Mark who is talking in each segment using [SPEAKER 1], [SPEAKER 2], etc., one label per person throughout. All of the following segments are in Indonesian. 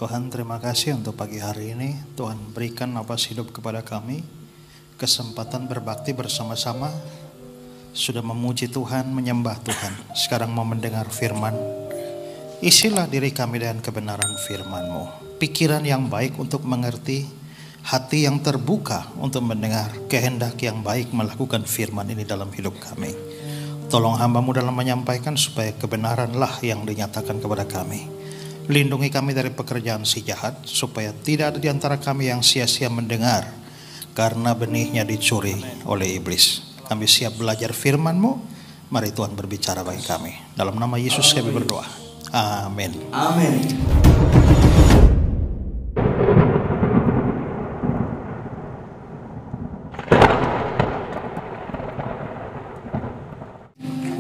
[SPEAKER 1] Tuhan, terima kasih untuk pagi hari ini. Tuhan berikan nafas hidup kepada kami, kesempatan berbakti bersama-sama. Sudah memuji Tuhan, menyembah Tuhan. Sekarang mau mendengar firman. Isilah diri kami dengan kebenaran firman-Mu. Pikiran yang baik untuk mengerti, hati yang terbuka untuk mendengar, kehendak yang baik melakukan firman ini dalam hidup kami. Tolong hamba-Mu dalam menyampaikan supaya kebenaranlah yang dinyatakan kepada kami. Lindungi kami dari pekerjaan si jahat, supaya tidak ada di antara kami yang sia-sia mendengar, karena benihnya dicuri oleh iblis. Kami siap belajar firman-Mu. Mari Tuhan berbicara bagi kami. Dalam nama Yesus kami berdoa. Amin.
[SPEAKER 2] Amin.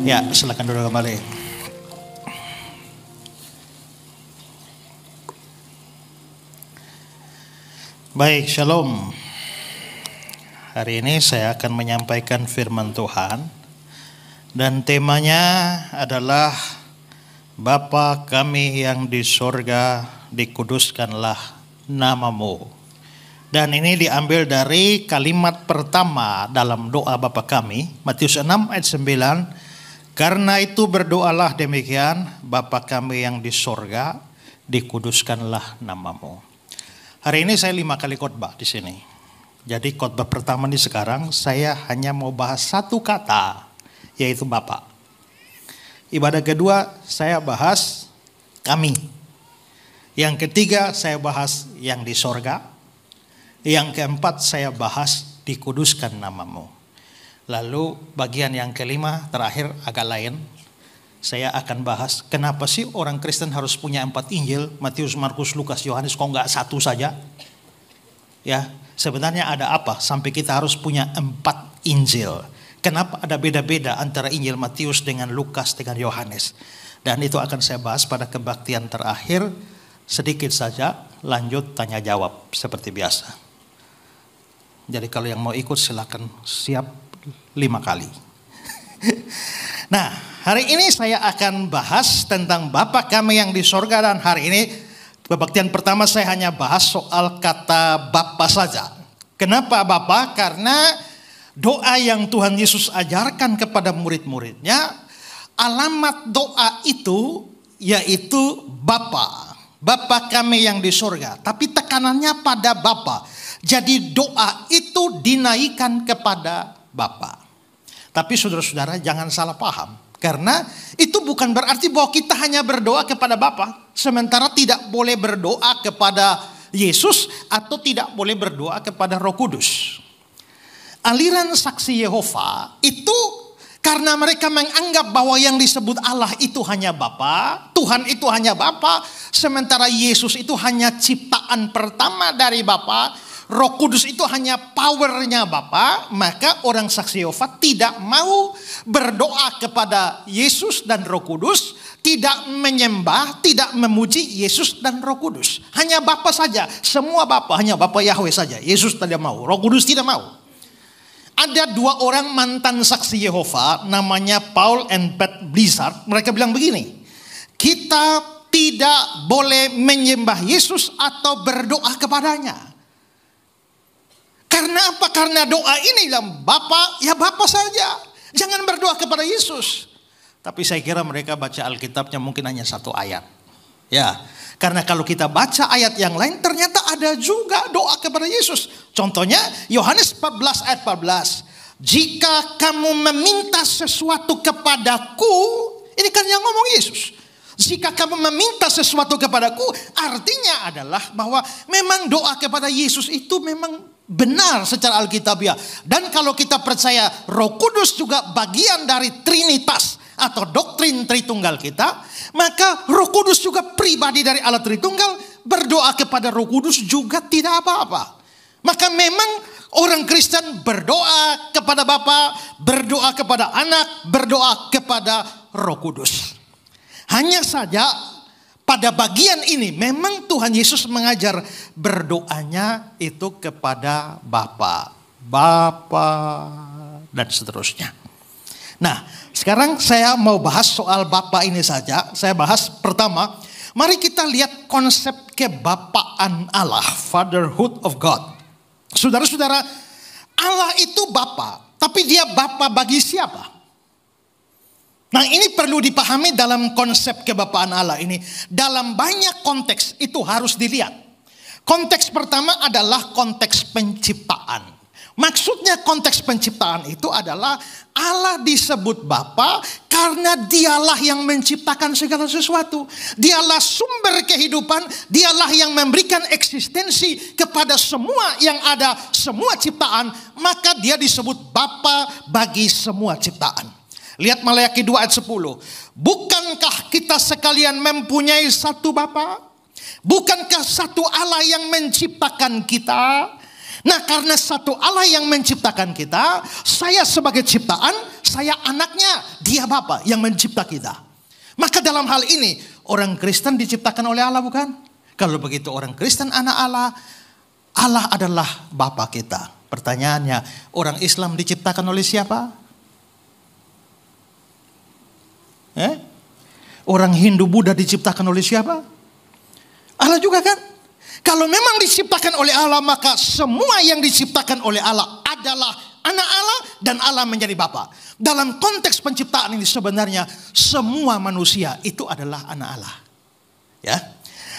[SPEAKER 1] Ya, silakan duduk kembali. Baik, shalom. Hari ini saya akan menyampaikan firman Tuhan. Dan temanya adalah Bapa kami yang di sorga, dikuduskanlah nama-Mu. Dan ini diambil dari kalimat pertama dalam doa Bapa kami, Matius 6 ayat 9. Karena itu berdoalah demikian, Bapa kami yang di sorga, dikuduskanlah nama-Mu. Hari ini saya 5 kali khotbah di sini. Jadi khotbah pertama nih sekarang saya hanya mau bahas satu kata, yaitu Bapa. Ibadah kedua saya bahas kami. Yang ketiga saya bahas yang di sorga. Yang keempat saya bahas dikuduskan nama-Mu. Lalu bagian yang kelima terakhir agak lain. Saya akan bahas kenapa sih orang Kristen harus punya 4 Injil, Matius, Markus, Lukas, Yohanes, kok nggak satu saja? Ya, sebenarnya ada apa sampai kita harus punya 4 Injil? Kenapa ada beda-beda antara Injil Matius dengan Lukas dengan Yohanes? Dan itu akan saya bahas pada kebaktian terakhir. Sedikit saja, lanjut tanya jawab seperti biasa. Jadi kalau yang mau ikut silakan siap 5 kali. Nah, hari ini saya akan bahas tentang Bapa kami yang di sorga, dan hari ini kebaktian pertama saya hanya bahas soal kata Bapa saja. Kenapa Bapa? Karena doa yang Tuhan Yesus ajarkan kepada murid-muridnya, alamat doa itu yaitu Bapa. Bapa kami yang di sorga, tapi tekanannya pada Bapa. Jadi doa itu dinaikkan kepada Bapa. Tapi saudara-saudara jangan salah paham. Karena itu bukan berarti bahwa kita hanya berdoa kepada Bapa, sementara tidak boleh berdoa kepada Yesus atau tidak boleh berdoa kepada Roh Kudus. Aliran saksi Yehova itu karena mereka menganggap bahwa yang disebut Allah itu hanya Bapa, Tuhan itu hanya Bapa, sementara Yesus itu hanya ciptaan pertama dari Bapa, Roh Kudus itu hanya powernya Bapa, maka orang saksi Yehova tidak mau berdoa kepada Yesus dan Roh Kudus, tidak menyembah, tidak memuji Yesus dan Roh Kudus. Hanya Bapa saja, semua Bapa, hanya Bapa Yahweh saja. Yesus tidak mau, Roh Kudus tidak mau. Ada 2 orang mantan saksi Yehova, namanya Paul and Pat Blizzard. Mereka bilang begini, kita tidak boleh menyembah Yesus atau berdoa kepadanya. Karena apa? Karena doa ini bilang Bapa, ya Bapa saja. Jangan berdoa kepada Yesus. Tapi saya kira mereka baca Alkitabnya mungkin hanya 1 ayat. Ya, karena kalau kita baca ayat yang lain ternyata ada juga doa kepada Yesus. Contohnya Yohanes 14 ayat 14. Jika kamu meminta sesuatu kepadaku, ini kan yang ngomong Yesus. Jika kamu meminta sesuatu kepadaku, artinya adalah bahwa memang doa kepada Yesus itu memang benar secara Alkitabiah. Dan kalau kita percaya Roh Kudus juga bagian dari Trinitas atau doktrin Tritunggal kita, maka Roh Kudus juga pribadi dari Allah Tritunggal, berdoa kepada Roh Kudus juga tidak apa-apa. Maka memang orang Kristen berdoa kepada Bapa, berdoa kepada Anak, berdoa kepada Roh Kudus. Hanya saja pada bagian ini memang Tuhan Yesus mengajar berdoanya itu kepada Bapa, dan seterusnya. Nah, sekarang saya mau bahas soal Bapa ini saja. Saya bahas pertama, Mari kita lihat konsep kebapaan Allah, fatherhood of God. Saudara-saudara, Allah itu Bapa, tapi dia Bapa bagi siapa? Nah, ini perlu dipahami dalam konsep kebapaan Allah ini. Dalam banyak konteks itu harus dilihat. Konteks pertama adalah konteks penciptaan. Maksudnya konteks penciptaan itu adalah Allah disebut Bapa karena dialah yang menciptakan segala sesuatu. Dialah sumber kehidupan, dialah yang memberikan eksistensi kepada semua yang ada, semua ciptaan. Maka dia disebut Bapa bagi semua ciptaan. Lihat Maleakhi 2 ayat 10. Bukankah kita sekalian mempunyai satu Bapa? Bukankah satu Allah yang menciptakan kita? Nah, karena satu Allah yang menciptakan kita, saya sebagai ciptaan, saya anaknya, dia Bapa yang mencipta kita. Maka dalam hal ini, orang Kristen diciptakan oleh Allah, bukan? Kalau begitu orang Kristen anak Allah, Allah adalah Bapa kita. Pertanyaannya, orang Islam diciptakan oleh siapa? Orang Hindu Buddha diciptakan oleh siapa? Allah juga kan? Kalau memang diciptakan oleh Allah, maka semua yang diciptakan oleh Allah adalah anak Allah dan Allah menjadi Bapa. Dalam konteks penciptaan ini sebenarnya semua manusia itu adalah anak Allah. Ya.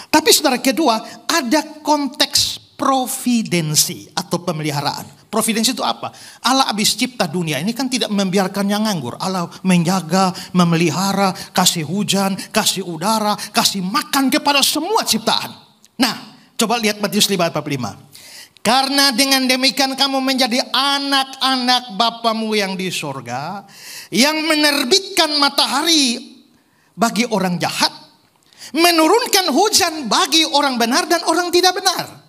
[SPEAKER 1] Tapi saudara, kedua, ada konteks providensi atau pemeliharaan. Providensi itu apa? Allah habis cipta dunia ini kan tidak membiarkannya nganggur. Allah menjaga, memelihara, kasih hujan, kasih udara, kasih makan kepada semua ciptaan. Nah, coba lihat Matius 5:45. Karena dengan demikian kamu menjadi anak-anak Bapamu yang di sorga, yang menerbitkan matahari bagi orang jahat, menurunkan hujan bagi orang benar dan orang tidak benar.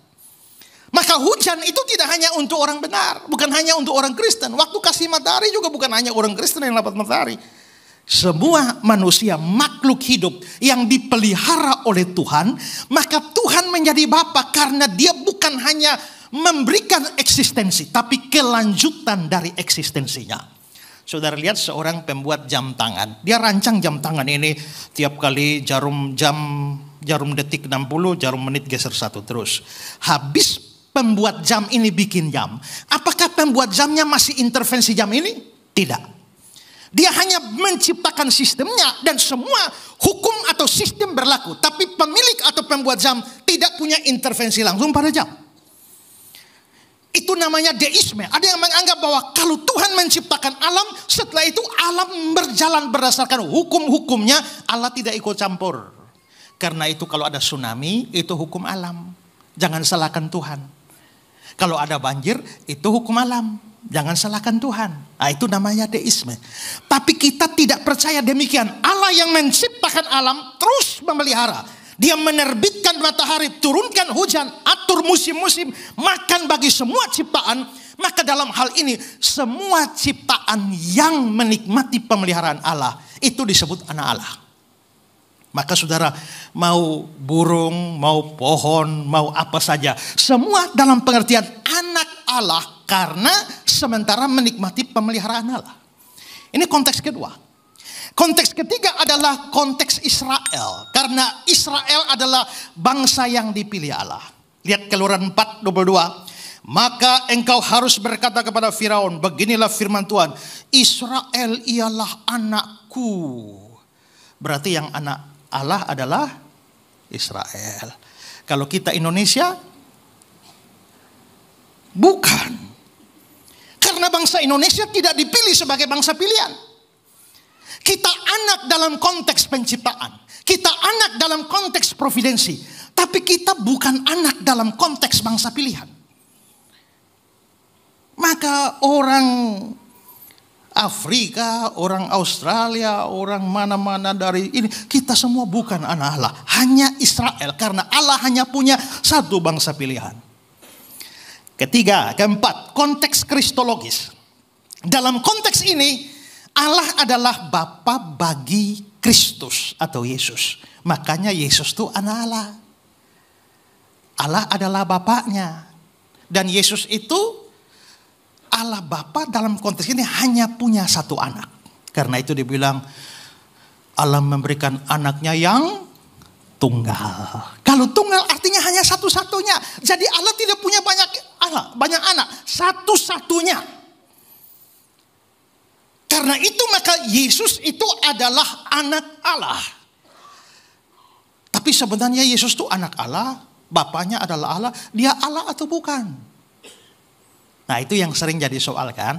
[SPEAKER 1] Maka hujan itu tidak hanya untuk orang benar, bukan hanya untuk orang Kristen. Waktu kasih matahari juga bukan hanya orang Kristen yang dapat matahari. Semua manusia, makhluk hidup yang dipelihara oleh Tuhan, maka Tuhan menjadi Bapa karena dia bukan hanya memberikan eksistensi, tapi kelanjutan dari eksistensinya. Saudara lihat seorang pembuat jam tangan, dia rancang jam tangan ini tiap kali jarum detik 60, jarum menit geser 1 terus. Habis pembuat jam ini bikin jam, apakah pembuat jamnya masih intervensi jam ini? Tidak. Dia hanya menciptakan sistemnya dan semua hukum atau sistem berlaku. Tapi pemilik atau pembuat jam tidak punya intervensi langsung pada jam. Itu namanya deisme. Ada yang menganggap bahwa kalau Tuhan menciptakan alam, setelah itu alam berjalan berdasarkan hukum-hukumnya, Allah tidak ikut campur. Karena itu kalau ada tsunami, itu hukum alam. Jangan salahkan Tuhan. Kalau ada banjir, itu hukum alam. Jangan salahkan Tuhan. Nah, itu namanya deisme. Tapi kita tidak percaya demikian. Allah yang menciptakan alam terus memelihara. Dia menerbitkan matahari, turunkan hujan, atur musim-musim, makan bagi semua ciptaan. Maka dalam hal ini semua ciptaan yang menikmati pemeliharaan Allah itu disebut anak Allah. Maka saudara, mau burung, mau pohon, mau apa saja, semua dalam pengertian anak Allah karena sementara menikmati pemeliharaan Allah. Ini konteks kedua. Konteks ketiga adalah konteks Israel. Karena Israel adalah bangsa yang dipilih Allah. Lihat Keluaran 4:22. Maka engkau harus berkata kepada Firaun, beginilah firman Tuhan, Israel ialah anakku. Berarti yang anak Allah adalah Israel. Kalau kita Indonesia, bukan. Karena bangsa Indonesia tidak dipilih sebagai bangsa pilihan. Kita anak dalam konteks penciptaan. Kita anak dalam konteks providensi. Tapi kita bukan anak dalam konteks bangsa pilihan. Maka orang Afrika, orang Australia, orang mana-mana dari ini, kita semua bukan anak Allah. Hanya Israel, karena Allah hanya punya satu bangsa pilihan. Ketiga, keempat, konteks kristologis. Dalam konteks ini, Allah adalah Bapa bagi Kristus atau Yesus. Makanya Yesus itu anak Allah. Allah adalah Bapaknya. Dan Yesus itu Allah Bapa dalam konteks ini hanya punya satu anak. Karena itu dibilang Allah memberikan anaknya yang tunggal. Kalau tunggal artinya hanya satu-satunya. Jadi Allah tidak punya banyak anak, satu-satunya. Karena itu maka Yesus itu adalah anak Allah. Tapi sebenarnya Yesus itu anak Allah, Bapaknya adalah Allah, dia Allah atau bukan? Nah itu yang sering jadi soal kan.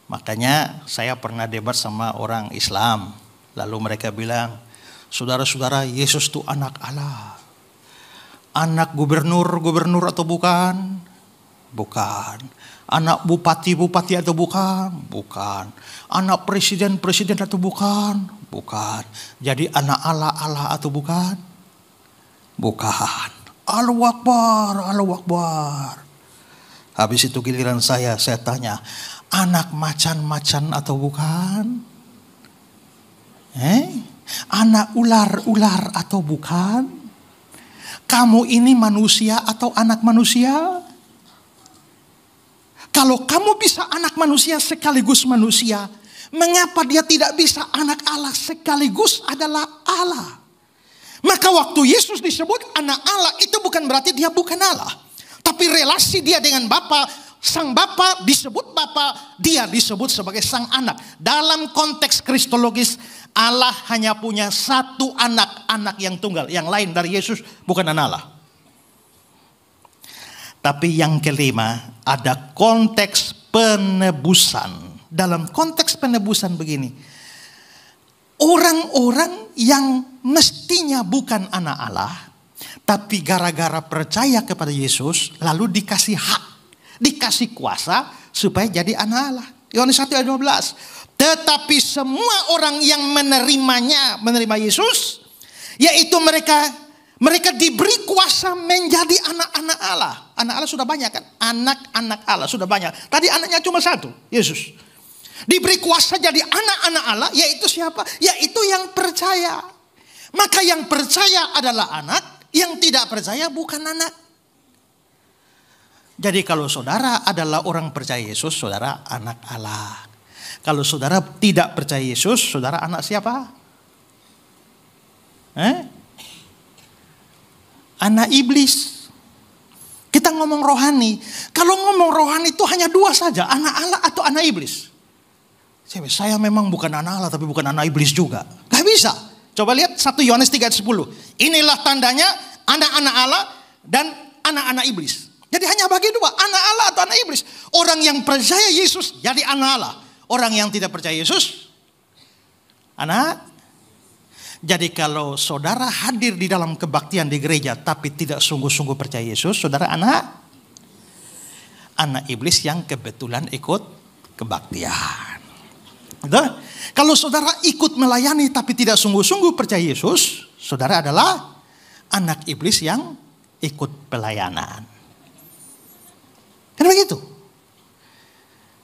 [SPEAKER 1] Makanya saya pernah debat sama orang Islam. Lalu mereka bilang, saudara-saudara, Yesus itu anak Allah. Anak gubernur atau bukan? Bukan. Anak bupati atau bukan? Bukan. Anak presiden atau bukan? Bukan. Jadi anak Allah atau bukan? Bukan. Allahu Akbar, Allahu Akbar. Habis itu giliran saya tanya, anak macan atau bukan? Anak ular atau bukan? Kamu ini manusia atau anak manusia? Kalau kamu bisa anak manusia sekaligus manusia, mengapa dia tidak bisa anak Allah sekaligus adalah Allah? Maka waktu Yesus disebut anak Allah, itu bukan berarti dia bukan Allah. Tapi relasi dia dengan Bapa, sang Bapa disebut Bapa, dia disebut sebagai sang anak. Dalam konteks kristologis, Allah hanya punya satu anak yang tunggal. Yang lain dari Yesus bukan anak Allah. Tapi yang kelima, ada konteks penebusan. Dalam konteks penebusan begini, orang-orang yang mestinya bukan anak Allah, tapi gara-gara percaya kepada Yesus, lalu dikasih hak, dikasih kuasa supaya jadi anak Allah. Yohanes 1 ayat 12. Tetapi semua orang yang menerima Yesus, yaitu mereka diberi kuasa menjadi anak-anak Allah. Anak Allah sudah banyak kan? Anak-anak Allah sudah banyak. Tadi anaknya cuma satu, Yesus. Diberi kuasa jadi anak-anak Allah, yaitu siapa? Yaitu yang percaya. Maka yang percaya adalah anak, yang tidak percaya bukan anak. Jadi kalau saudara adalah orang percaya Yesus, saudara anak Allah. Kalau saudara tidak percaya Yesus, saudara anak siapa? Anak iblis. Kita ngomong rohani. Kalau ngomong rohani itu hanya dua saja, anak Allah atau anak iblis. Saya memang bukan anak Allah tapi bukan anak iblis juga. Gak bisa. Coba lihat 1 Yohanes 3 ayat 10. Inilah tandanya anak-anak Allah dan anak-anak iblis. Jadi hanya bagi dua, anak Allah atau anak iblis. Orang yang percaya Yesus jadi anak Allah. Orang yang tidak percaya Yesus anak. Jadi kalau saudara hadir di dalam kebaktian di gereja tapi tidak sungguh-sungguh percaya Yesus, saudara anak iblis yang kebetulan ikut kebaktian. Kalau saudara ikut melayani tapi tidak sungguh-sungguh percaya Yesus, saudara adalah anak iblis yang ikut pelayanan. Kan begitu?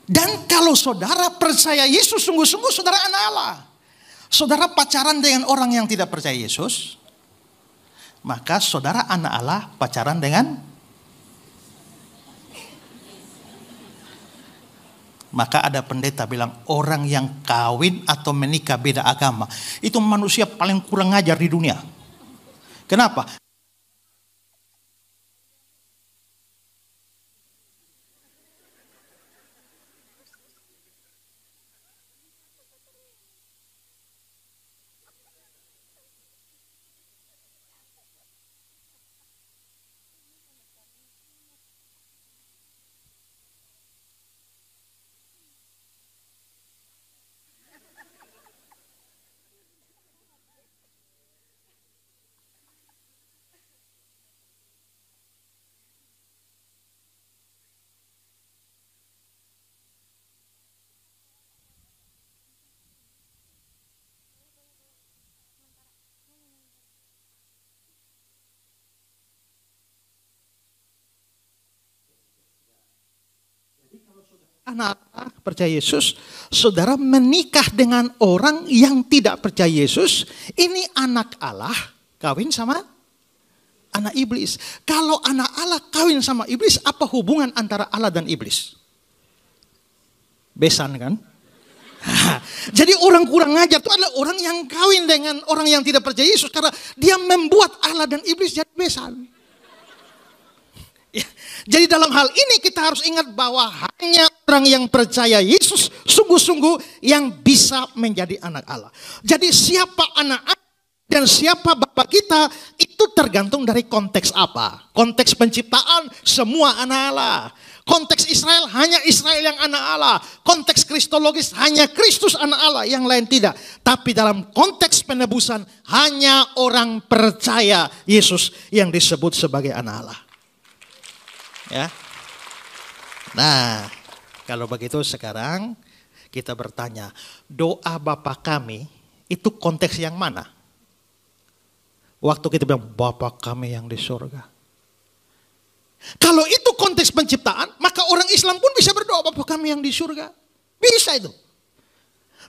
[SPEAKER 1] Dan kalau saudara percaya Yesus sungguh-sungguh, saudara anak Allah. Saudara pacaran dengan orang yang tidak percaya Yesus, maka saudara anak Allah pacaran dengan, maka ada pendeta bilang orang yang kawin atau menikah beda agama itu manusia paling kurang ajar di dunia. Kenapa? Anak percaya Yesus, saudara menikah dengan orang yang tidak percaya Yesus, ini anak Allah kawin sama anak iblis. Kalau anak Allah kawin sama iblis, apa hubungan antara Allah dan iblis? Besan kan?
[SPEAKER 2] Jadi orang kurang ajar itu adalah orang yang kawin dengan orang yang tidak percaya Yesus. Karena dia membuat Allah dan iblis jadi besan. Ya, jadi dalam hal ini kita harus ingat bahwa hanya orang yang percaya Yesus sungguh-sungguh yang bisa menjadi anak Allah. Jadi siapa anak Allah dan siapa Bapa kita itu tergantung dari konteks apa. Konteks penciptaan semua anak Allah. Konteks Israel hanya Israel yang anak Allah. Konteks kristologis hanya Kristus anak Allah, yang lain tidak. Tapi dalam konteks penebusan hanya orang percaya Yesus yang disebut sebagai anak Allah. Ya. Nah, kalau begitu sekarang kita bertanya, doa Bapa kami itu konteks yang mana? Waktu kita bilang Bapa kami yang di surga. Kalau itu konteks penciptaan, maka orang Islam pun bisa berdoa Bapa kami yang di surga. Bisa itu.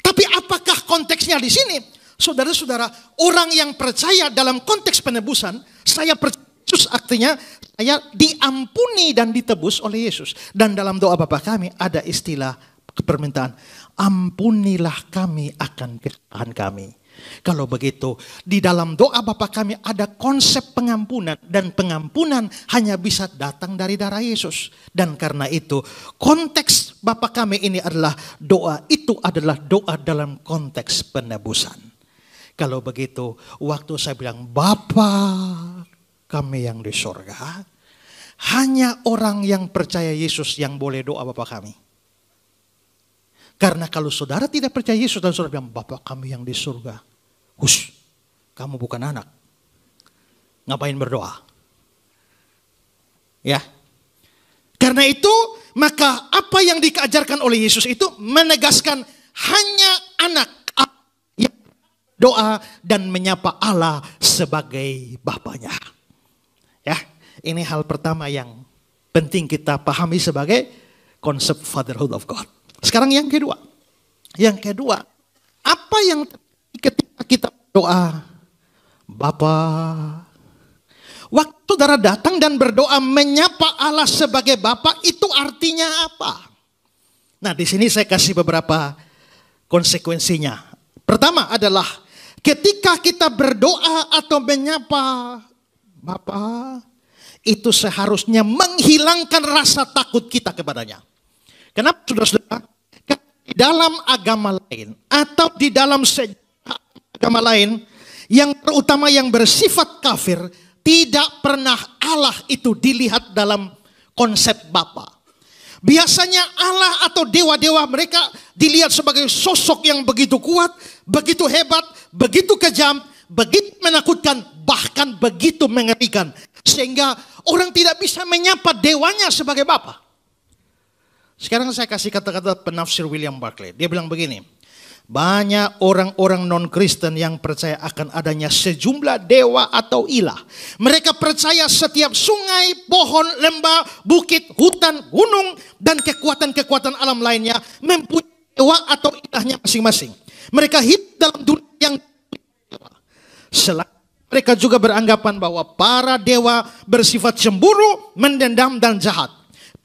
[SPEAKER 2] Tapi apakah konteksnya di sini? Saudara-saudara, orang yang percaya dalam konteks penebusan, saya percaya Yesus artinya saya diampuni dan ditebus oleh Yesus. Dan dalam doa Bapa kami ada istilah permintaan, ampunilah kami akan kesalahan kami. Kalau begitu, di dalam doa Bapa kami ada konsep pengampunan. Dan pengampunan hanya bisa datang dari darah Yesus. Dan karena itu, konteks Bapa kami ini adalah doa. Itu adalah doa dalam konteks penebusan. Kalau begitu, waktu saya bilang, Bapa kami yang di surga, hanya orang yang percaya Yesus yang boleh doa Bapa kami. Karena kalau saudara tidak percaya Yesus dan saudara bilang, Bapa kami yang di surga. Hush, kamu bukan anak. Ngapain berdoa? Ya. Karena itu, maka apa yang diajarkan oleh Yesus itu menegaskan hanya anak yang doa dan menyapa Allah sebagai Bapanya. Ya, ini hal pertama yang penting kita pahami sebagai konsep fatherhood of God. Sekarang yang kedua. Yang kedua, apa yang ketika kita berdoa, Bapa, waktu saudara datang dan berdoa menyapa Allah sebagai Bapa, itu artinya apa? Nah, di sini saya kasih beberapa konsekuensinya. Pertama adalah ketika kita berdoa atau menyapa Bapa, itu seharusnya menghilangkan rasa takut kita kepadanya. Kenapa, saudara-saudara? Di dalam agama lain atau di dalam agama lain yang terutama yang bersifat kafir, tidak pernah Allah itu dilihat dalam konsep Bapa. Biasanya Allah atau dewa-dewa mereka dilihat sebagai sosok yang begitu kuat, begitu hebat, begitu kejam, begitu menakutkan, bahkan begitu mengerikan. Sehingga orang tidak bisa menyapa dewanya sebagai Bapa. Sekarang saya kasih kata-kata penafsir William Barclay. Dia bilang begini, banyak orang-orang non-Kristen yang percaya akan adanya sejumlah dewa atau ilah. Mereka percaya setiap sungai, pohon, lembah, bukit, hutan, gunung, dan kekuatan-kekuatan alam lainnya mempunyai dewa atau ilahnya masing-masing. Mereka hidup dalam dunia yang selain mereka juga beranggapan bahwa para dewa bersifat cemburu, mendendam, dan jahat.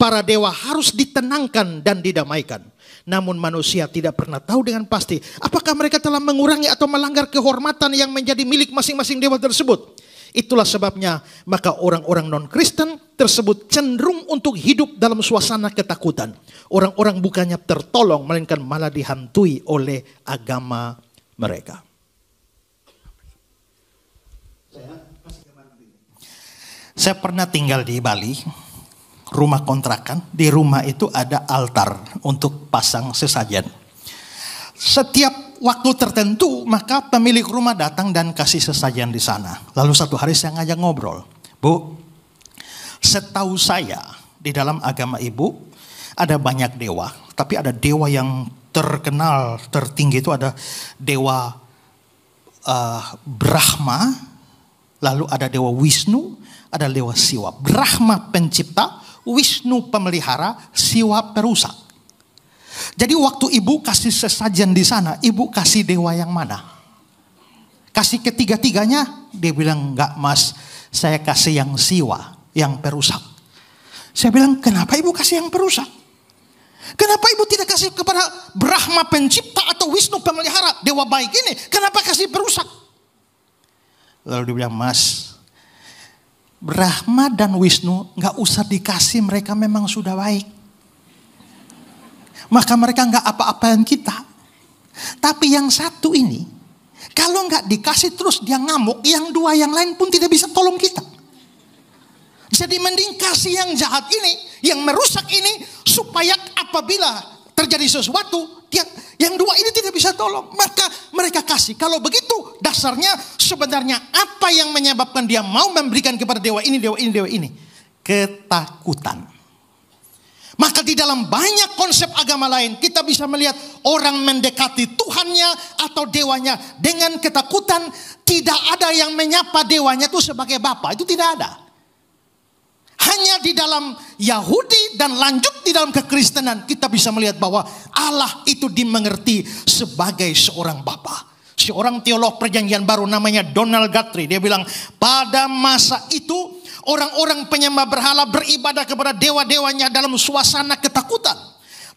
[SPEAKER 2] Para dewa harus ditenangkan dan didamaikan. Namun manusia tidak pernah tahu dengan pasti apakah mereka telah mengurangi atau melanggar kehormatan yang menjadi milik masing-masing dewa tersebut. Itulah sebabnya maka orang-orang non-Kristen tersebut cenderung untuk hidup dalam suasana ketakutan. Orang-orang bukannya tertolong melainkan malah dihantui oleh agama mereka.
[SPEAKER 1] Saya pernah tinggal di Bali, rumah kontrakan. Di rumah itu ada altar untuk pasang sesajen. Setiap waktu tertentu maka pemilik rumah datang dan kasih sesajen di sana. Lalu satu hari saya ngajak ngobrol, Bu, setahu saya di dalam agama Ibu ada banyak dewa, tapi ada dewa yang terkenal tertinggi itu ada dewa Brahma, lalu ada dewa Wisnu, ada dewa Siwa. Brahma pencipta, Wisnu pemelihara, Siwa perusak. Jadi waktu ibu kasih sesajen di sana, ibu kasih dewa yang mana? Kasih ketiga-tiganya? Dia bilang, enggak mas, saya kasih yang Siwa, yang perusak. Saya bilang, kenapa ibu kasih yang perusak?
[SPEAKER 2] Kenapa ibu tidak kasih kepada Brahma pencipta atau Wisnu pemelihara, dewa baik ini? Kenapa kasih perusak?
[SPEAKER 1] Lalu dia bilang, Mas, Brahma dan Wisnu nggak usah dikasih, mereka memang sudah baik. Maka mereka nggak apa-apain kita. Tapi yang satu ini, kalau nggak dikasih terus dia ngamuk, yang dua yang lain pun tidak bisa tolong kita. Jadi mending kasih yang jahat ini, yang merusak ini, supaya apabila terjadi sesuatu, yang dua ini tidak bisa tolong. Maka mereka kasih. Kalau begitu dasarnya sebenarnya apa yang menyebabkan dia mau memberikan kepada dewa ini, dewa ini, dewa ini? Ketakutan. Maka di dalam banyak konsep agama lain kita bisa melihat orang mendekati Tuhannya atau dewanya dengan ketakutan. Tidak ada yang menyapa dewanya itu sebagai Bapa. Itu tidak ada. Hanya di dalam Yahudi dan lanjut di dalam kekristenan kita bisa melihat bahwa Allah itu dimengerti sebagai seorang Bapa. Seorang teolog perjanjian baru namanya Donald Guthrie, dia bilang pada masa itu orang-orang penyembah berhala beribadah kepada dewa-dewanya dalam suasana ketakutan.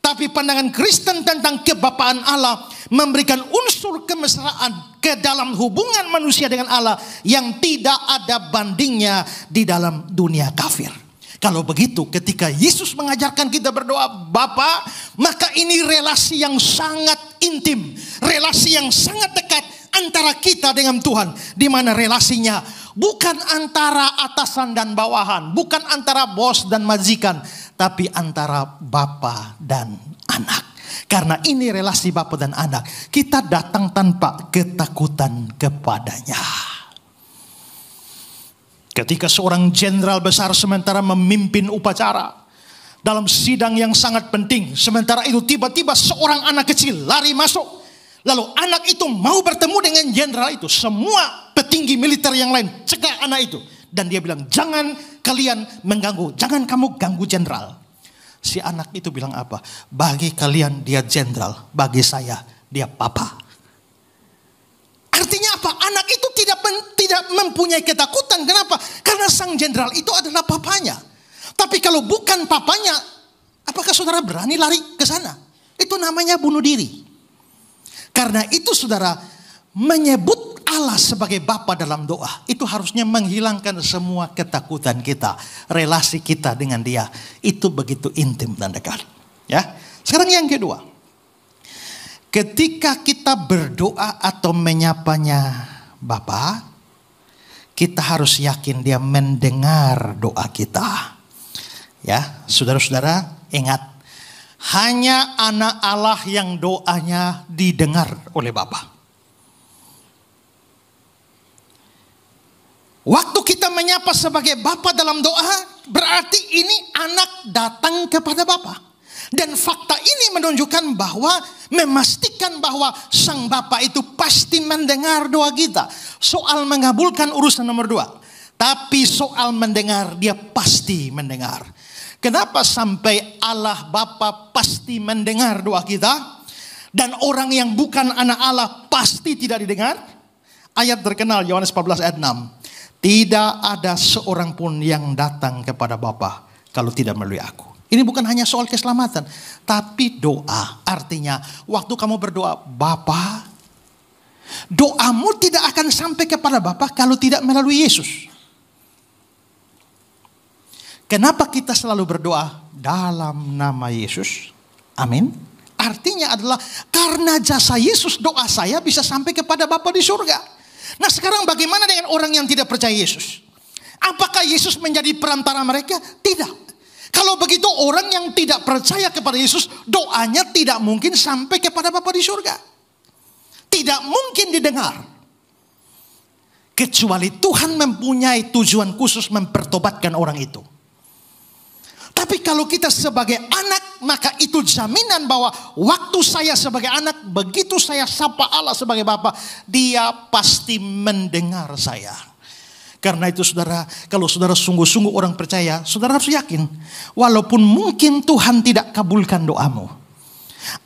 [SPEAKER 1] Tapi pandangan Kristen tentang kebapaan Allah memberikan unsur kemesraan ke dalam hubungan manusia dengan Allah yang tidak ada bandingnya di dalam dunia kafir. Kalau begitu ketika Yesus mengajarkan kita berdoa Bapa, maka ini relasi yang sangat intim, relasi yang sangat dekat antara kita dengan Tuhan, di mana relasinya bukan antara atasan dan bawahan, bukan antara bos dan majikan, tapi antara bapa dan anak. Karena ini relasi bapa dan anak, kita datang tanpa ketakutan kepadanya. Ketika seorang jenderal besar sementara memimpin upacara dalam sidang yang sangat penting, sementara itu tiba-tiba seorang anak kecil lari masuk. Lalu anak itu mau bertemu dengan jenderal itu. Semua petinggi militer yang lain cegah anak itu. Dan dia bilang, jangan kalian mengganggu. Jangan kamu ganggu jenderal. Si anak itu bilang apa? Bagi kalian dia jenderal. Bagi saya dia papa. Artinya apa? Anak itu tidak mempunyai ketakutan. Kenapa? Karena sang jenderal itu adalah papanya. Tapi kalau bukan papanya, apakah saudara berani lari ke sana? Itu namanya bunuh diri. Karena itu saudara, menyebut Allah sebagai Bapa dalam doa itu harusnya menghilangkan semua ketakutan kita. Relasi kita dengan dia itu begitu intim dan dekat. Ya. Sekarang yang kedua, ketika kita berdoa atau menyapanya Bapa, kita harus yakin dia mendengar doa kita. Ya, saudara-saudara, ingat. Hanya anak Allah yang doanya didengar oleh Bapa. Waktu kita menyapa sebagai Bapa dalam doa, berarti ini anak datang kepada Bapa. Dan fakta ini menunjukkan bahwa, memastikan bahwa sang Bapa itu pasti mendengar doa kita. Soal mengabulkan urusan nomor 2. Tapi soal mendengar, dia pasti mendengar. Kenapa sampai Allah Bapa pasti mendengar doa kita? Dan orang yang bukan anak Allah pasti tidak didengar? Ayat terkenal Yohanes 14 ayat 6. Tidak ada seorang pun yang datang kepada Bapa kalau tidak melalui aku. Ini bukan hanya soal keselamatan, tapi doa. Artinya waktu kamu berdoa Bapa, doamu tidak akan sampai kepada Bapa kalau tidak melalui Yesus. Kenapa kita selalu berdoa dalam nama Yesus? Amin. Artinya adalah karena jasa Yesus doa saya bisa sampai kepada Bapa di surga. Nah sekarang bagaimana dengan orang yang tidak percaya Yesus? Apakah Yesus menjadi perantara mereka? Tidak. Kalau begitu orang yang tidak percaya kepada Yesus, doanya tidak mungkin sampai kepada Bapa di surga. Tidak mungkin didengar. Kecuali Tuhan mempunyai tujuan khusus mempertobatkan orang itu. Tapi kalau kita sebagai anak, maka itu jaminan bahwa waktu saya sebagai anak, begitu saya sapa Allah sebagai Bapa, dia pasti mendengar saya. Karena itu saudara, kalau saudara sungguh-sungguh orang percaya, saudara harus yakin. Walaupun mungkin Tuhan tidak kabulkan doamu.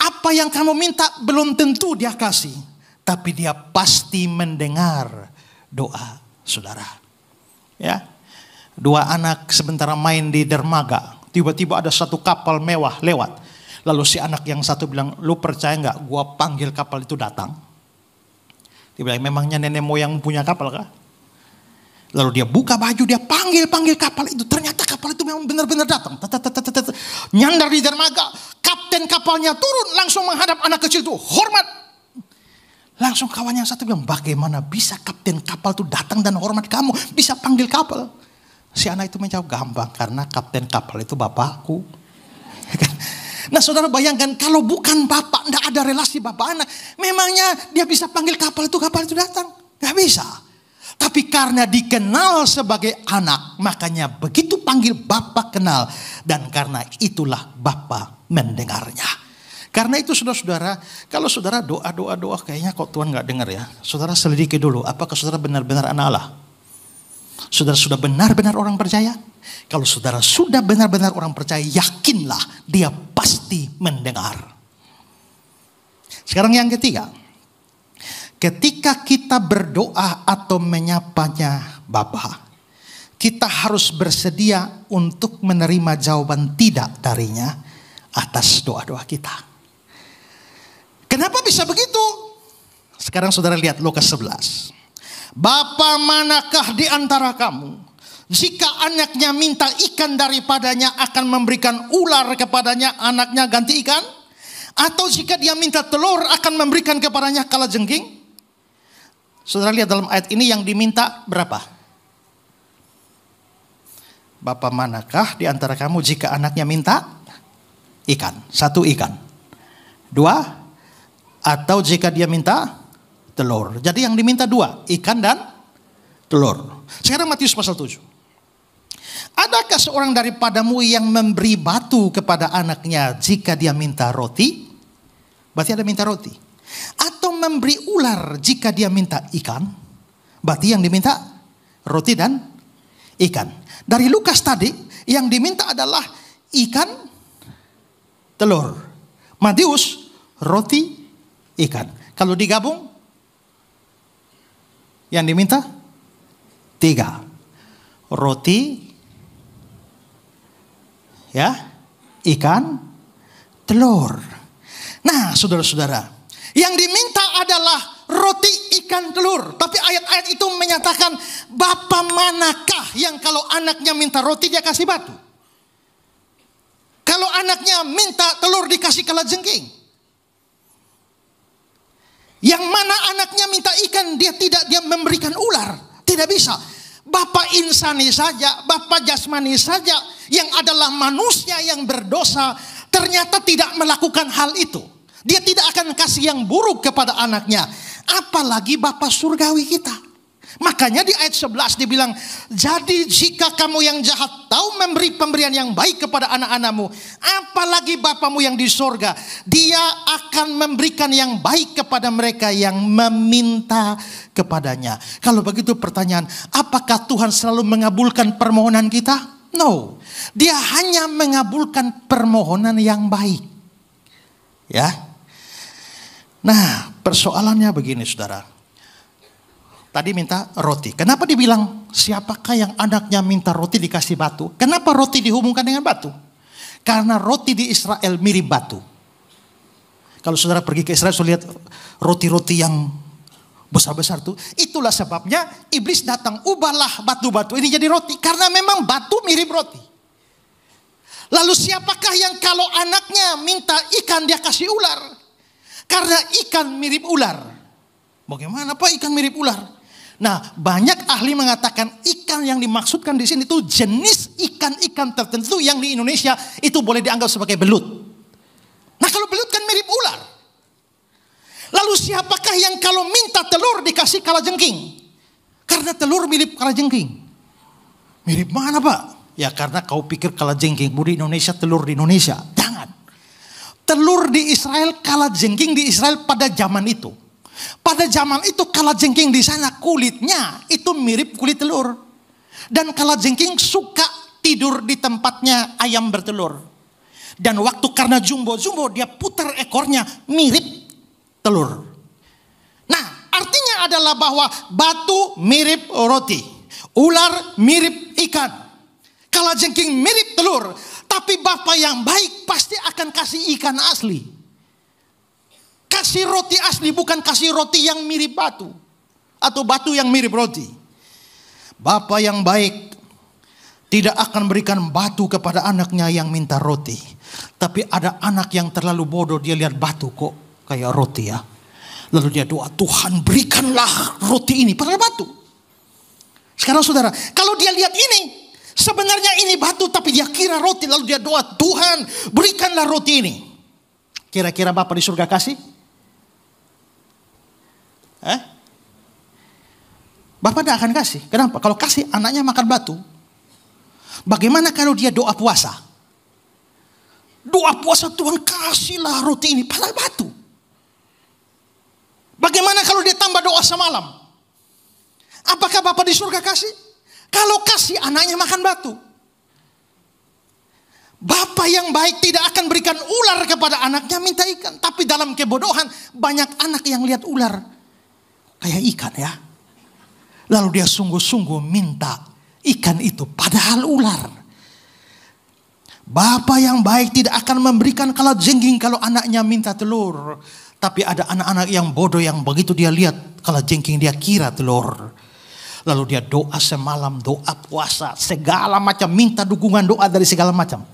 [SPEAKER 1] Apa yang kamu minta belum tentu dia kasih. Tapi dia pasti mendengar doa saudara. Ya, 2 anak sementara main di dermaga. Tiba-tiba ada satu kapal mewah lewat. Lalu si anak yang satu bilang, lu percaya nggak gua panggil kapal itu datang? Dia bilang, memangnya nenek moyang punya kapal kah? Lalu dia buka baju, dia panggil kapal itu. Ternyata kapal itu memang benar-benar datang. Nyandar di dermaga, kapten kapalnya turun langsung menghadap anak kecil itu, hormat. Langsung kawan yang satu bilang, bagaimana bisa kapten kapal itu datang dan hormat kamu, bisa panggil kapal? Si anak itu menjawab, gampang, karena kapten kapal itu bapakku. Nah saudara bayangkan, kalau bukan bapak, tidak ada relasi bapak anak, memangnya dia bisa panggil kapal itu datang? Gak bisa. Tapi karena dikenal sebagai anak, makanya begitu panggil bapak kenal. Dan karena itulah bapak mendengarnya. Karena itu saudara-saudara, kalau saudara doa kayaknya kok Tuhan gak dengar ya. Saudara selidiki dulu, apakah saudara benar-benar anak Allah? Saudara sudah benar-benar orang percaya? Kalau saudara sudah benar-benar orang percaya, yakinlah dia pasti mendengar. Sekarang yang ketiga. Ketika kita berdoa atau menyapanya Bapa, kita harus bersedia untuk menerima jawaban tidak darinya atas doa-doa kita. Kenapa bisa begitu? Sekarang saudara lihat Lukas 11. Bapa manakah di antara kamu, jika anaknya minta ikan daripadanya akan memberikan ular kepadanya, anaknya ganti ikan? Atau jika dia minta telur akan memberikan kepadanya kalajengking? Saudara lihat dalam ayat ini yang diminta berapa? Bapa manakah di antara kamu jika anaknya minta ikan? 1 ikan. 2, atau jika dia minta telur. Jadi yang diminta 2, ikan dan telur. Sekarang Matius pasal 7. Adakah seorang daripadamu yang memberi batu kepada anaknya jika dia minta roti? Berarti ada minta roti. Atau memberi ular jika dia minta ikan? Berarti yang diminta roti dan ikan. Dari Lukas tadi yang diminta adalah ikan, telur. Matius roti, ikan. Kalau digabung yang diminta 3. Roti, ya, ikan, telur. Nah saudara-saudara, yang diminta adalah roti, ikan, telur. Tapi ayat-ayat itu menyatakan, Bapa manakah yang kalau anaknya minta roti dia kasih batu? Kalau anaknya minta telur dikasih kalajengking? Yang mana anaknya minta ikan dia memberikan ular? Tidak bisa. Bapa insani saja, Bapa jasmani saja yang adalah manusia yang berdosa ternyata tidak melakukan hal itu. Dia tidak akan kasih yang buruk kepada anaknya. Apalagi Bapa surgawi kita. Makanya di ayat 11 dibilang, jadi jika kamu yang jahat tahu memberi pemberian yang baik kepada anak-anakmu, apalagi Bapamu yang di sorga, dia akan memberikan yang baik kepada mereka yang meminta kepadanya. Kalau begitu pertanyaan, apakah Tuhan selalu mengabulkan permohonan kita? No. Dia hanya mengabulkan permohonan yang baik. Ya. Nah, persoalannya begini saudara. Tadi minta roti. Kenapa dibilang siapakah yang anaknya minta roti dikasih batu? Kenapa roti dihubungkan dengan batu? Karena roti di Israel mirip batu. Kalau saudara pergi ke Israel, saudara lihat roti-roti yang besar-besar tuh. Itulah sebabnya iblis datang, ubahlah batu-batu ini jadi roti. Karena memang batu mirip roti. Lalu siapakah yang kalau anaknya minta ikan dia kasih ular? Karena ikan mirip ular. Bagaimana Pak ikan mirip ular? Nah, banyak ahli mengatakan ikan yang dimaksudkan di sini itu jenis ikan-ikan tertentu yang di Indonesia itu boleh dianggap sebagai belut. Nah, kalau belut kan mirip ular. Lalu siapakah yang kalau minta telur dikasih kalajengking? Karena telur mirip kalajengking. Mirip mana Pak? Ya karena kau pikir kalajengking di Indonesia, telur di Indonesia. Jangan. Telur di Israel, kalajengking di Israel pada zaman itu. Pada zaman itu kalajengking di sana kulitnya itu mirip kulit telur. Dan kalajengking suka tidur di tempatnya ayam bertelur. Dan waktu karena jumbo-jumbo dia putar ekornya mirip telur. Nah artinya adalah bahwa batu mirip roti. Ular mirip ikan.
[SPEAKER 2] Kalajengking mirip telur, tapi Bapa yang baik pasti akan kasih ikan asli. Kasih roti asli, bukan kasih roti yang mirip batu atau batu yang mirip roti. Bapa yang baik tidak akan berikan batu kepada anaknya yang minta roti. Tapi ada anak yang terlalu bodoh, dia lihat batu kok kayak roti ya. Lalu dia doa, Tuhan berikanlah roti ini, padahal batu. Sekarang saudara, kalau dia lihat ini, sebenarnya ini batu tapi dia kira roti. Lalu dia doa, Tuhan berikanlah roti ini. Kira-kira Bapa di surga kasih? Bapak tidak akan kasih. Kenapa? Kalau kasih anaknya makan batu. Bagaimana kalau dia doa puasa? Doa puasa, Tuhan kasihlah roti ini, padahal batu. Bagaimana kalau dia tambah doa semalam? Apakah Bapak di surga kasih? Kalau kasih anaknya makan batu. Bapak yang baik tidak akan berikan ular kepada anaknya minta ikan. Tapi dalam kebodohan banyak anak yang lihat ular kayak ikan ya. Lalu dia sungguh-sungguh minta ikan itu padahal ular. Bapak yang baik tidak akan memberikan kalajengking kalau anaknya minta telur. Tapi ada anak-anak yang bodoh yang begitu dia lihat kalajengking dia kira telur. Lalu dia doa semalam, doa puasa, segala macam, minta dukungan doa dari segala macam.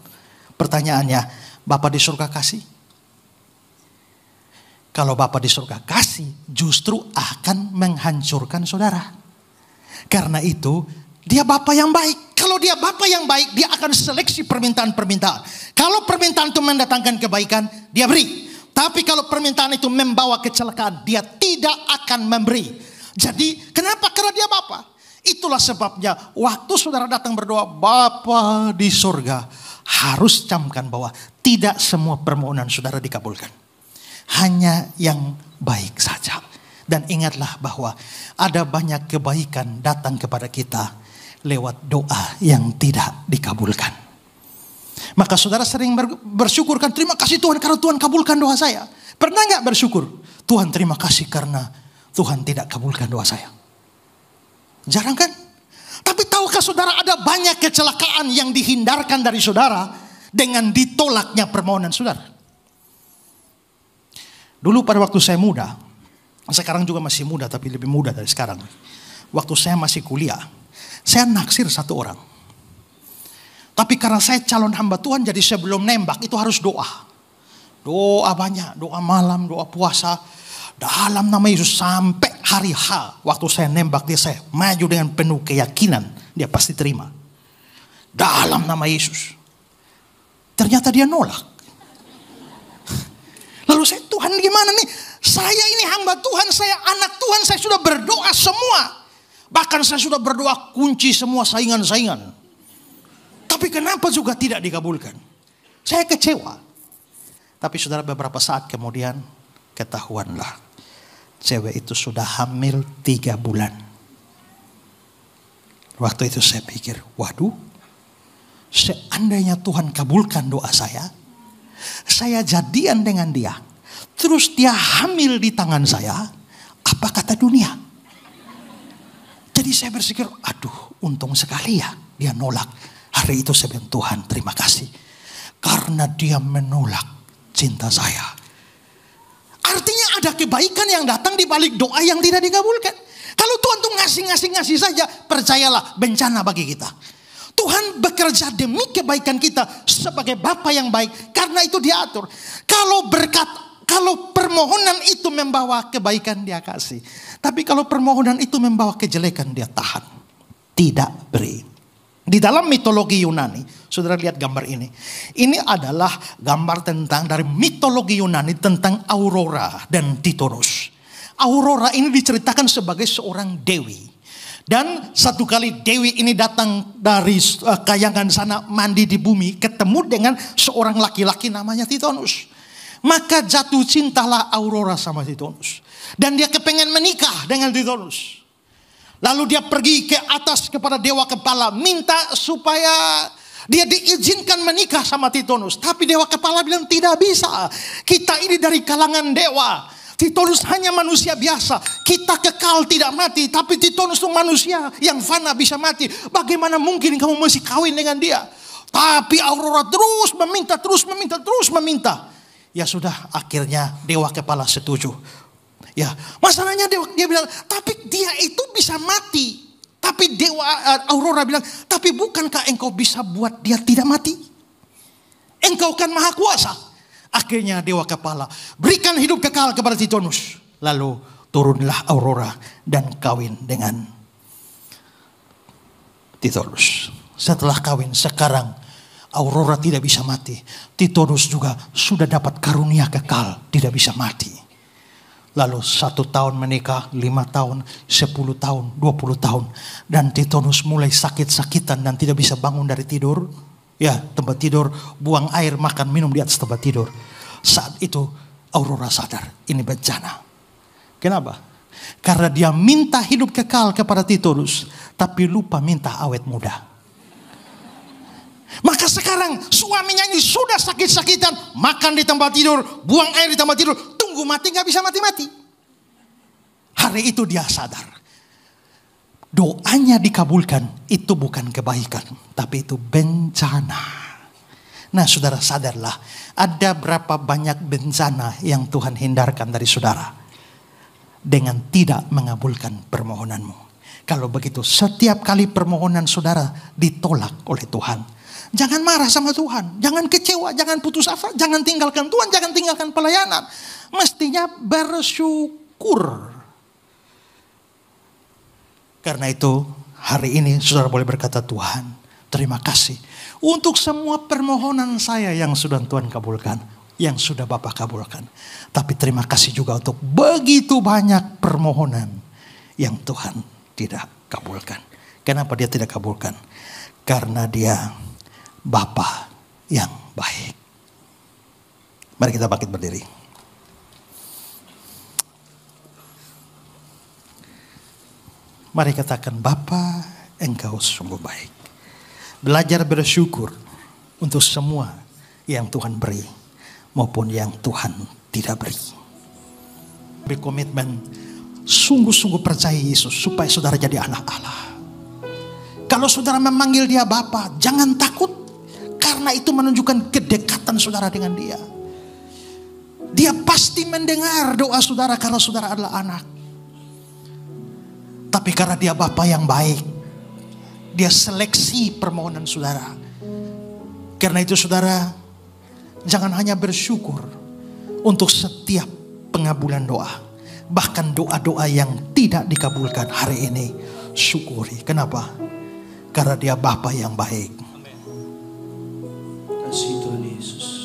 [SPEAKER 2] Pertanyaannya, Bapak di surga kasih? Kalau Bapak di surga kasih, justru akan menghancurkan saudara. Karena itu, dia Bapa yang baik. Kalau dia Bapa yang baik, dia akan seleksi permintaan-permintaan. Kalau permintaan itu mendatangkan kebaikan, dia beri. Tapi kalau permintaan itu membawa kecelakaan, dia tidak akan memberi. Jadi, kenapa? Karena dia Bapa. Itulah sebabnya, waktu saudara datang berdoa, Bapa di surga, harus camkan bahwa tidak semua permohonan saudara dikabulkan. Hanya yang baik saja. Dan ingatlah bahwa ada banyak kebaikan datang kepada kita lewat doa yang tidak dikabulkan. Maka saudara sering bersyukur kan, terima kasih Tuhan karena Tuhan kabulkan doa saya. Pernah gak bersyukur? Tuhan terima kasih karena Tuhan tidak kabulkan doa saya. Jarang kan? Tapi tahukah saudara ada banyak kecelakaan yang dihindarkan dari saudara dengan ditolaknya permohonan saudara. Dulu pada waktu saya muda, sekarang juga masih muda tapi lebih muda dari sekarang. Waktu saya masih kuliah, saya naksir satu orang. Tapi karena saya calon hamba Tuhan, jadi sebelum nembak itu harus doa. Doa banyak, doa malam, doa puasa. Dalam nama Yesus sampai hari H, waktu saya nembak dia, saya maju dengan penuh keyakinan dia pasti terima. Dalam nama Yesus. Ternyata dia nolak. Lalu saya, Tuhan gimana nih? Saya ini hamba Tuhan, saya anak Tuhan, saya sudah berdoa semua. Bahkan saya sudah berdoa kunci semua saingan-saingan. Tapi kenapa juga tidak dikabulkan? Saya kecewa. Tapi saudara, beberapa saat kemudian ketahuanlah. Cewek itu sudah hamil 3 bulan. Waktu itu saya pikir, waduh. Seandainya Tuhan kabulkan doa saya jadian dengan dia. Terus dia hamil di tangan saya, apa kata dunia? Jadi saya berpikir, aduh untung sekali ya dia nolak. Hari itu saya bilang, Tuhan terima kasih. Karena dia menolak cinta saya. Artinya ada kebaikan yang datang di balik doa yang tidak dikabulkan. Kalau Tuhan tuh ngasih saja, percayalah bencana bagi kita. Tuhan bekerja demi kebaikan kita sebagai Bapa yang baik. Karena itu diatur. Kalau permohonan itu membawa kebaikan dia kasih. Tapi kalau permohonan itu membawa kejelekan dia tahan. Tidak beri. Di dalam mitologi Yunani, saudara lihat gambar ini. Ini adalah gambar tentang dari mitologi Yunani tentang Aurora dan Titonus. Aurora ini diceritakan sebagai seorang dewi. Dan satu kali dewi ini datang dari kayangan sana, mandi di bumi, ketemu dengan seorang laki-laki namanya Titonus. Maka jatuh cintalah Aurora sama Titonus. Dan dia kepengen menikah dengan Titonus. Lalu dia pergi ke atas kepada dewa kepala, minta supaya dia diizinkan menikah sama Titonus. Tapi dewa kepala bilang tidak bisa. Kita ini dari kalangan dewa. Titonus hanya manusia biasa. Kita kekal tidak mati. Tapi Titonus itu manusia yang fana bisa mati. Bagaimana mungkin kamu masih kawin dengan dia? Tapi Aurora terus meminta. Ya sudah, akhirnya dewa kepala setuju. Ya, masalahnya dia bilang, tapi dia itu bisa mati. Tapi Aurora bilang, tapi bukankah engkau bisa buat dia tidak mati? Engkau kan maha kuasa. Akhirnya dewa kepala berikan hidup kekal kepada Titonus. Lalu turunlah Aurora dan kawin dengan Titonus. Setelah kawin, sekarang Aurora tidak bisa mati. Titonus juga sudah dapat karunia kekal, tidak bisa mati. Lalu 1 tahun menikah, 5 tahun, 10 tahun, 20 tahun. Dan Titonus mulai sakit-sakitan dan tidak bisa bangun dari tidur. Ya, tempat tidur, buang air, makan, minum di atas tempat tidur. Saat itu Aurora sadar, ini bencana. Kenapa? Karena dia minta hidup kekal kepada Titonus, tapi lupa minta awet muda. Maka sekarang suaminya ini sudah sakit-sakitan, makan di tempat tidur, buang air di tempat tidur, tunggu mati gak bisa mati-mati. Hari itu dia sadar, doanya dikabulkan itu bukan kebaikan, tapi itu bencana. Nah, saudara sadarlah, ada berapa banyak bencana yang Tuhan hindarkan dari saudara dengan tidak mengabulkan permohonanmu. Kalau begitu, setiap kali permohonan saudara ditolak oleh Tuhan, jangan marah sama Tuhan, jangan kecewa, jangan putus asa, jangan tinggalkan Tuhan, jangan tinggalkan pelayanan. Mestinya bersyukur. Karena itu, hari ini saudara boleh berkata, Tuhan, terima kasih untuk semua permohonan saya yang sudah Tuhan kabulkan, yang sudah Bapak kabulkan. Tapi terima kasih juga untuk begitu banyak permohonan yang Tuhan tidak kabulkan. Kenapa dia tidak kabulkan? Karena dia Bapa yang baik. Mari kita bangkit berdiri. Mari katakan, Bapa, Engkau sungguh baik. Belajar bersyukur untuk semua yang Tuhan beri maupun yang Tuhan tidak beri. Berkomitmen sungguh-sungguh percaya Yesus supaya saudara jadi anak Allah. Kalau saudara memanggil dia Bapa, jangan takut, karena itu menunjukkan kedekatan saudara dengan dia. Dia pasti mendengar doa saudara kalau saudara adalah anak. Tapi karena dia Bapa yang baik, dia seleksi permohonan saudara. Karena itu saudara, jangan hanya bersyukur untuk setiap pengabulan doa. Bahkan doa-doa yang tidak dikabulkan hari ini, syukuri. Kenapa? Karena dia Bapa yang baik.
[SPEAKER 3] Kasih Tuhan Yesus.